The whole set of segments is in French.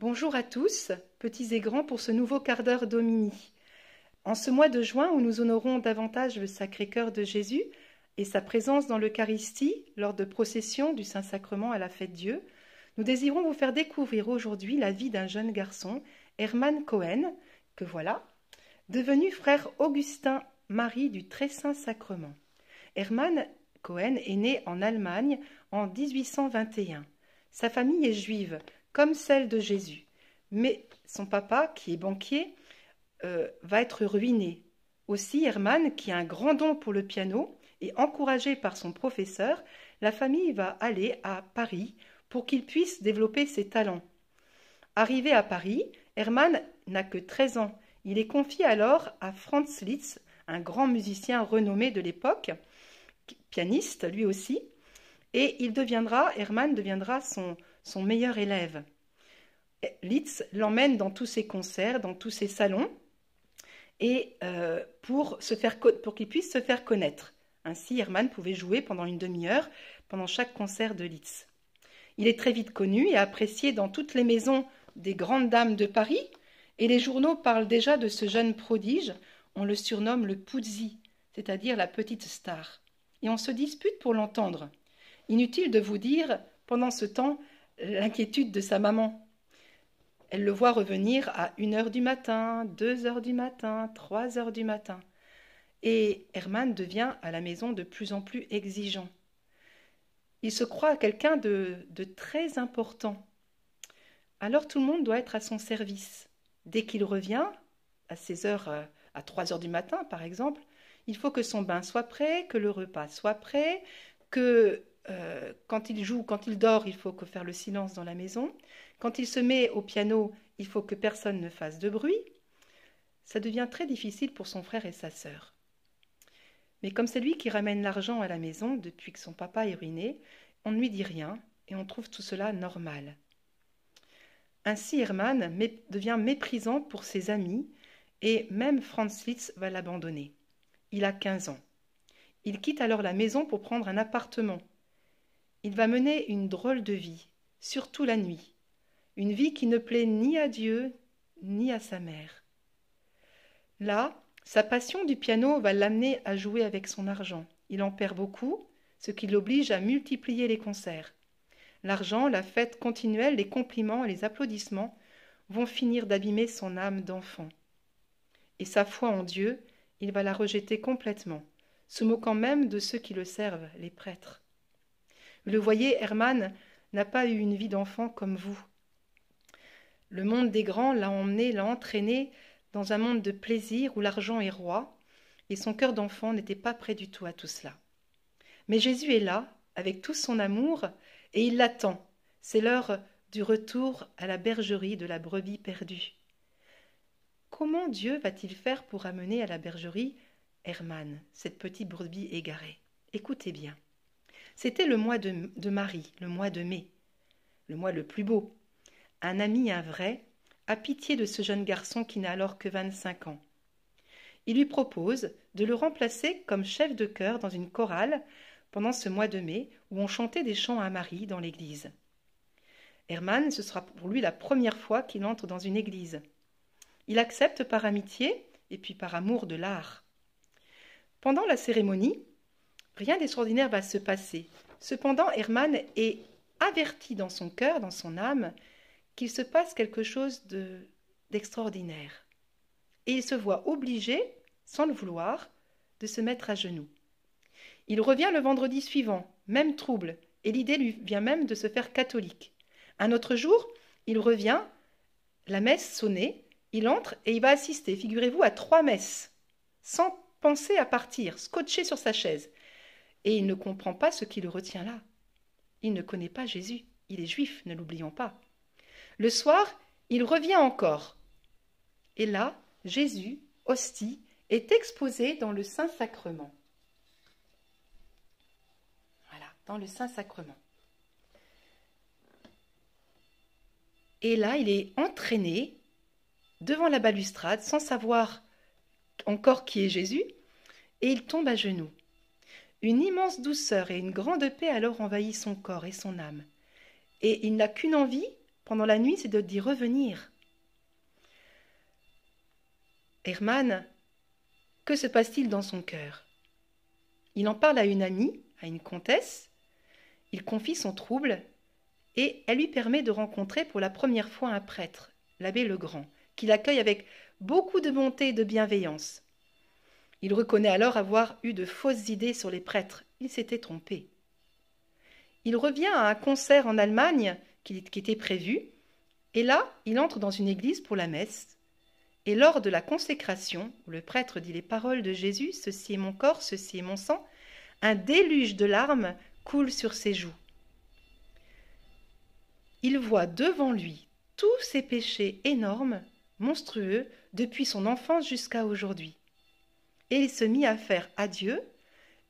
Bonjour à tous, petits et grands, pour ce nouveau quart d'heure Domini. En ce mois de juin où nous honorons davantage le Sacré-Cœur de Jésus et sa présence dans l'Eucharistie lors de processions du Saint-Sacrement à la Fête-Dieu, nous désirons vous faire découvrir aujourd'hui la vie d'un jeune garçon, Hermann Cohen, que voilà, devenu frère Augustin Marie du Très-Saint-Sacrement. Hermann Cohen est né en Allemagne en 1821. Sa famille est juive, comme celle de Jésus. Mais son papa, qui est banquier, va être ruiné. Aussi, Hermann, qui a un grand don pour le piano, et encouragé par son professeur, la famille va aller à Paris pour qu'il puisse développer ses talents. Arrivé à Paris, Hermann n'a que 13 ans. Il est confié alors à Franz Liszt, un grand musicien renommé de l'époque, pianiste lui aussi, et Hermann deviendra son meilleur élève. Liszt l'emmène dans tous ses concerts, dans tous ses salons, et pour qu'il puisse se faire connaître. Ainsi, Hermann pouvait jouer pendant une demi-heure pendant chaque concert de Liszt. Il est très vite connu et apprécié dans toutes les maisons des grandes dames de Paris, et les journaux parlent déjà de ce jeune prodige. On le surnomme le Puzzi, c'est-à-dire la petite star. Et on se dispute pour l'entendre. Inutile de vous dire, pendant ce temps, l'inquiétude de sa maman. Elle le voit revenir à 1h du matin, 2h du matin, 3h du matin. Et Hermann devient à la maison de plus en plus exigeant. Il se croit quelqu'un de très important. Alors tout le monde doit être à son service. Dès qu'il revient, à 16h, à 3h du matin par exemple, il faut que son bain soit prêt, que le repas soit prêt, que quand il joue, quand il dort, il faut faire le silence dans la maison. Quand il se met au piano, il faut que personne ne fasse de bruit. Ça devient très difficile pour son frère et sa sœur. Mais comme c'est lui qui ramène l'argent à la maison depuis que son papa est ruiné, on ne lui dit rien et on trouve tout cela normal. Ainsi, Hermann devient méprisant pour ses amis et même Franz Liszt va l'abandonner. Il a 15 ans. Il quitte alors la maison pour prendre un appartement. Il va mener une drôle de vie, surtout la nuit. Une vie qui ne plaît ni à Dieu ni à sa mère. Là, sa passion du piano va l'amener à jouer avec son argent. Il en perd beaucoup, ce qui l'oblige à multiplier les concerts. L'argent, la fête continuelle, les compliments et les applaudissements vont finir d'abîmer son âme d'enfant. Et sa foi en Dieu, il va la rejeter complètement, se moquant même de ceux qui le servent, les prêtres. Vous le voyez, Hermann n'a pas eu une vie d'enfant comme vous. Le monde des grands l'a entraîné dans un monde de plaisir où l'argent est roi, et son cœur d'enfant n'était pas prêt du tout à tout cela. Mais Jésus est là, avec tout son amour, et il l'attend. C'est l'heure du retour à la bergerie de la brebis perdue. Comment Dieu va-t-il faire pour amener à la bergerie Hermann, cette petite brebis égarée? Écoutez bien. C'était le mois de Marie, le mois de mai, le mois le plus beau. Un ami, un vrai, a pitié de ce jeune garçon qui n'a alors que 25 ans. Il lui propose de le remplacer comme chef de chœur dans une chorale pendant ce mois de mai où on chantait des chants à Marie dans l'église. Hermann, ce sera pour lui la première fois qu'il entre dans une église. Il accepte par amitié et puis par amour de l'art. Pendant la cérémonie, rien d'extraordinaire va se passer. Cependant, Hermann est averti dans son cœur, dans son âme, qu'il se passe quelque chose d'extraordinaire. Et il se voit obligé, sans le vouloir, de se mettre à genoux. Il revient le vendredi suivant, même trouble, et l'idée lui vient même de se faire catholique. Un autre jour, il revient, la messe sonnée, il entre et il va assister, figurez-vous, à 3 messes, sans penser à partir, scotché sur sa chaise. Et il ne comprend pas ce qui le retient là. Il ne connaît pas Jésus, il est juif, ne l'oublions pas. Le soir, il revient encore. Et là, Jésus, hostie, est exposé dans le Saint-Sacrement. Voilà, dans le Saint-Sacrement. Et là, il est entraîné devant la balustrade, sans savoir encore qui est Jésus, et il tombe à genoux. Une immense douceur et une grande paix alors envahit son corps et son âme. Et il n'a qu'une envie, pendant la nuit, c'est d'y revenir. Hermann, que se passe-t-il dans son cœur? Il en parle à une amie, à une comtesse. Il confie son trouble et elle lui permet de rencontrer pour la première fois un prêtre, l'abbé Legrand, qui l'accueille avec beaucoup de bonté et de bienveillance. Il reconnaît alors avoir eu de fausses idées sur les prêtres. Il s'était trompé. Il revient à un concert en Allemagne qui était prévu, et là, il entre dans une église pour la messe. Et lors de la consécration, où le prêtre dit les paroles de Jésus, « Ceci est mon corps, ceci est mon sang », un déluge de larmes coule sur ses joues. Il voit devant lui tous ses péchés énormes, monstrueux, depuis son enfance jusqu'à aujourd'hui. Et il se mit à faire à Dieu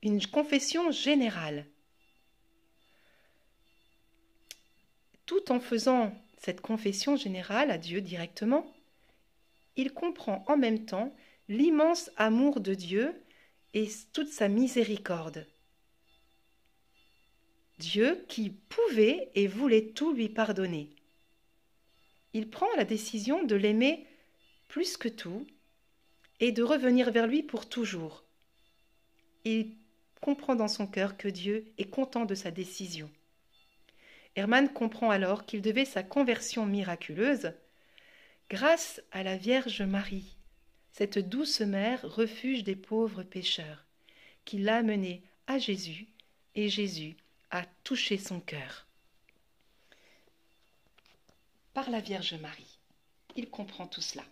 une confession générale. Tout en faisant cette confession générale à Dieu directement, il comprend en même temps l'immense amour de Dieu et toute sa miséricorde. Dieu qui pouvait et voulait tout lui pardonner. Il prend la décision de l'aimer plus que tout et de revenir vers lui pour toujours. Il comprend dans son cœur que Dieu est content de sa décision. Hermann comprend alors qu'il devait sa conversion miraculeuse grâce à la Vierge Marie, cette douce mère refuge des pauvres pécheurs, qui l'a amené à Jésus et Jésus a touché son cœur. Par la Vierge Marie, il comprend tout cela.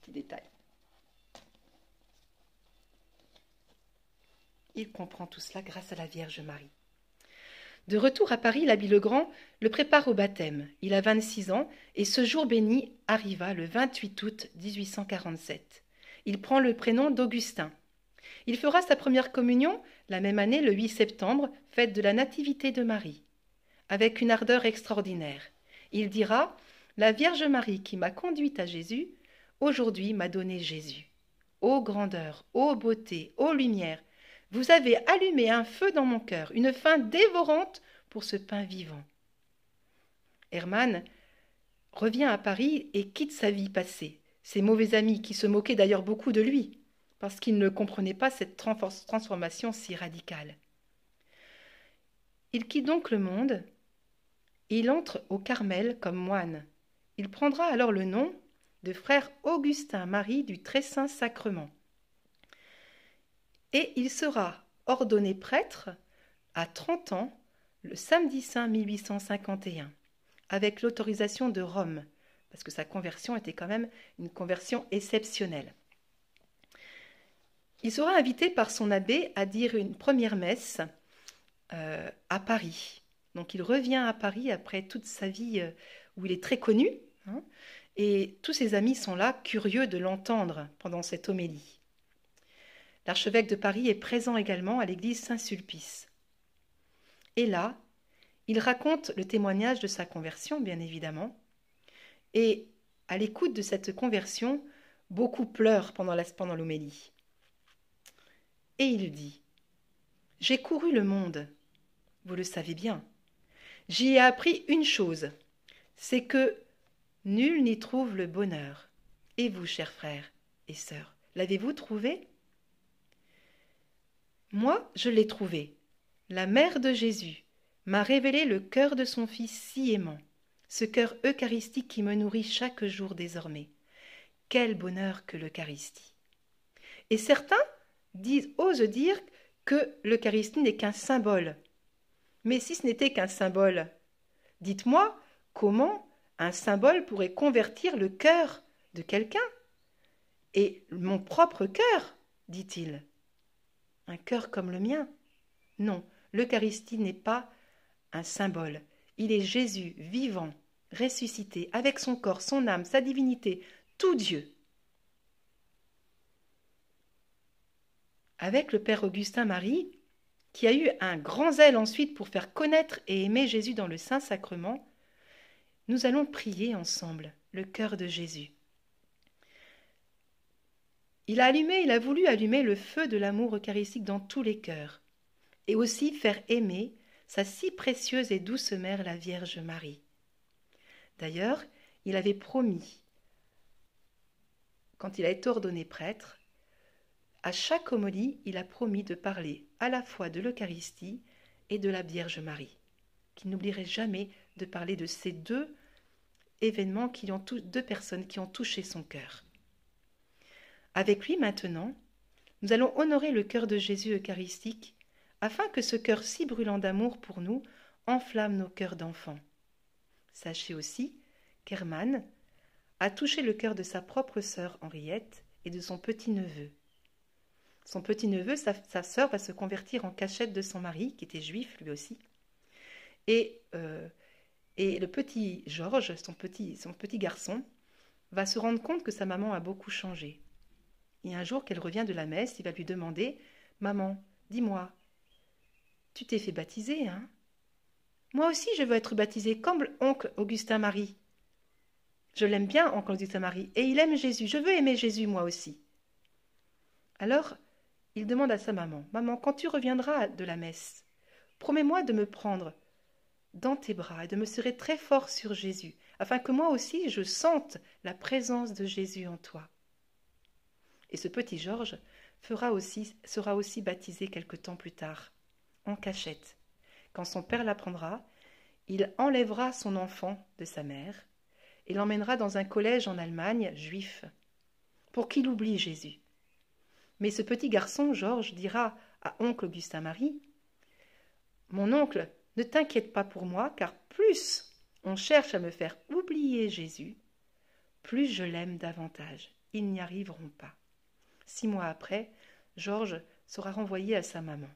Petit détail. Il comprend tout cela grâce à la Vierge Marie. De retour à Paris, l'abbé Legrand le prépare au baptême. Il a 26 ans et ce jour béni arriva le 28 août 1847. Il prend le prénom d'Augustin. Il fera sa première communion la même année, le 8 septembre, fête de la Nativité de Marie, avec une ardeur extraordinaire. Il dira « La Vierge Marie qui m'a conduite à Jésus, aujourd'hui m'a donné Jésus. Ô grandeur, ô beauté, ô lumière, vous avez allumé un feu dans mon cœur, une faim dévorante pour ce pain vivant. » Hermann revient à Paris et quitte sa vie passée. Ses mauvais amis, qui se moquaient d'ailleurs beaucoup de lui, parce qu'ils ne comprenaient pas cette transformation si radicale. Il quitte donc le monde et il entre au Carmel comme moine. Il prendra alors le nom de frère Augustin-Marie du Très-Saint-Sacrement. Et il sera ordonné prêtre à 30 ans, le samedi saint 1851, avec l'autorisation de Rome, parce que sa conversion était quand même une conversion exceptionnelle. Il sera invité par son abbé à dire une première messe à Paris. Donc il revient à Paris après toute sa vie où il est très connu, hein, et tous ses amis sont là, curieux de l'entendre pendant cette homélie. L'archevêque de Paris est présent également à l'église Saint-Sulpice. Et là, il raconte le témoignage de sa conversion, bien évidemment. Et à l'écoute de cette conversion, beaucoup pleurent pendant l'homélie. Et il dit « J'ai couru le monde, vous le savez bien. J'y ai appris une chose, c'est que nul n'y trouve le bonheur. Et vous, chers frères et sœurs, l'avez-vous trouvé ? Moi, je l'ai trouvé. La mère de Jésus m'a révélé le cœur de son Fils si aimant, ce cœur eucharistique qui me nourrit chaque jour désormais. Quel bonheur que l'Eucharistie ! Et certains osent dire que l'Eucharistie n'est qu'un symbole. Mais si ce n'était qu'un symbole, dites-moi comment un symbole pourrait convertir le cœur de quelqu'un ? Et mon propre cœur, dit-il. Un cœur comme le mien ? Non, l'Eucharistie n'est pas un symbole. Il est Jésus vivant, ressuscité, avec son corps, son âme, sa divinité, tout Dieu. Avec le Père Augustin-Marie, qui a eu un grand zèle ensuite pour faire connaître et aimer Jésus dans le Saint-Sacrement, nous allons prier ensemble le cœur de Jésus. Il a voulu allumer le feu de l'amour eucharistique dans tous les cœurs, et aussi faire aimer sa si précieuse et douce mère, la Vierge Marie. D'ailleurs, il avait promis, quand il a été ordonné prêtre, à chaque homélie, il a promis de parler à la fois de l'Eucharistie et de la Vierge Marie, qu'il n'oublierait jamais de parler de ces deux événements, deux personnes qui ont touché son cœur. Avec lui maintenant, nous allons honorer le cœur de Jésus eucharistique, afin que ce cœur si brûlant d'amour pour nous enflamme nos cœurs d'enfants. Sachez aussi qu'Hermann a touché le cœur de sa propre sœur Henriette et de son petit-neveu. Son petit-neveu, sa sœur, va se convertir en cachette de son mari, qui était juif lui aussi. Et le petit Georges, son petit garçon, va se rendre compte que sa maman a beaucoup changé. Et un jour qu'elle revient de la messe, il va lui demander « Maman, dis-moi, tu t'es fait baptiser, hein ? Moi aussi je veux être baptisé comme oncle Augustin-Marie. Je l'aime bien, oncle Augustin-Marie, et il aime Jésus. Je veux aimer Jésus moi aussi. » Alors, il demande à sa maman, « Maman, quand tu reviendras de la messe, promets-moi de me prendre dans tes bras et de me serrer très fort sur Jésus, afin que moi aussi je sente la présence de Jésus en toi. » Et ce petit Georges sera aussi baptisé quelque temps plus tard, en cachette. Quand son père l'apprendra, il enlèvera son enfant de sa mère et l'emmènera dans un collège en Allemagne, juif, pour qu'il oublie Jésus. Mais ce petit garçon, Georges, dira à oncle Augustin-Marie, « Mon oncle, ne t'inquiète pas pour moi, car plus on cherche à me faire oublier Jésus, plus je l'aime davantage. Ils n'y arriveront pas. » 6 mois après, Georges sera renvoyé à sa maman.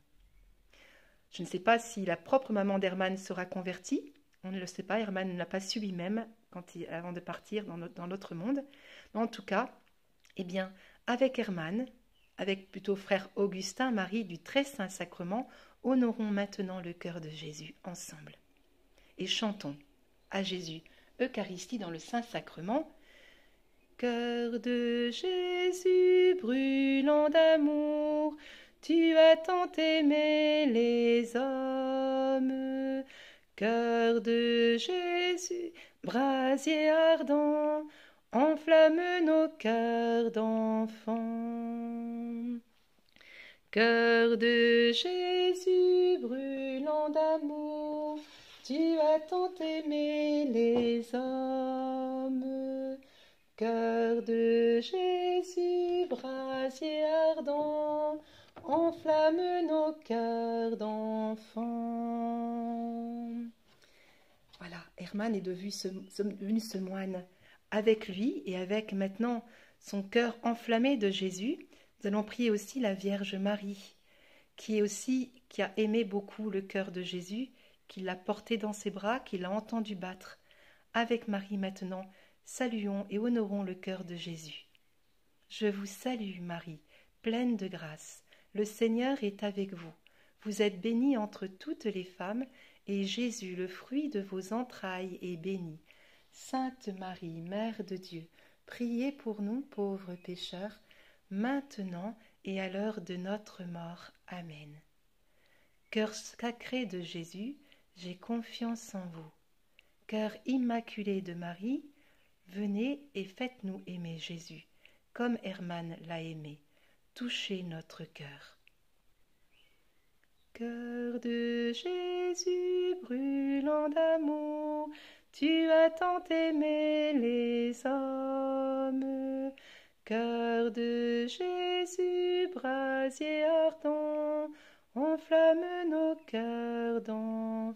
Je ne sais pas si la propre maman d'Hermann sera convertie. On ne le sait pas, Hermann ne l'a pas su lui-même avant de partir dans l'autre monde. Mais en tout cas, eh bien, avec Hermann, avec plutôt frère Augustin, Marie du Très Saint Sacrement, honorons maintenant le cœur de Jésus ensemble. Et chantons à Jésus, Eucharistie dans le Saint Sacrement. Cœur de Jésus, brûlant d'amour, tu as tant aimé les hommes. Cœur de Jésus, brasier ardent, enflamme nos cœurs d'enfants. Cœur de Jésus, brûlant d'amour, tu as tant aimé les hommes. Cœur de Jésus, brasier ardent, enflamme nos cœurs d'enfants. Voilà, Hermann est devenu ce moine. Avec lui et avec maintenant son cœur enflammé de Jésus, nous allons prier aussi la Vierge Marie, qui a aimé beaucoup le cœur de Jésus, qui l'a porté dans ses bras, qui l'a entendu battre. Avec Marie maintenant, saluons et honorons le cœur de Jésus. Je vous salue Marie, pleine de grâce. Le Seigneur est avec vous. Vous êtes bénie entre toutes les femmes, et Jésus, le fruit de vos entrailles, est béni. Sainte Marie, Mère de Dieu, priez pour nous pauvres pécheurs, maintenant et à l'heure de notre mort. Amen. Cœur sacré de Jésus, j'ai confiance en vous. Cœur immaculé de Marie, venez et faites-nous aimer Jésus, comme Hermann l'a aimé. Touchez notre cœur. Cœur de Jésus, brûlant d'amour, tu as tant aimé les hommes. Cœur de Jésus, brasier ardent, enflamme nos cœurs d'enfants.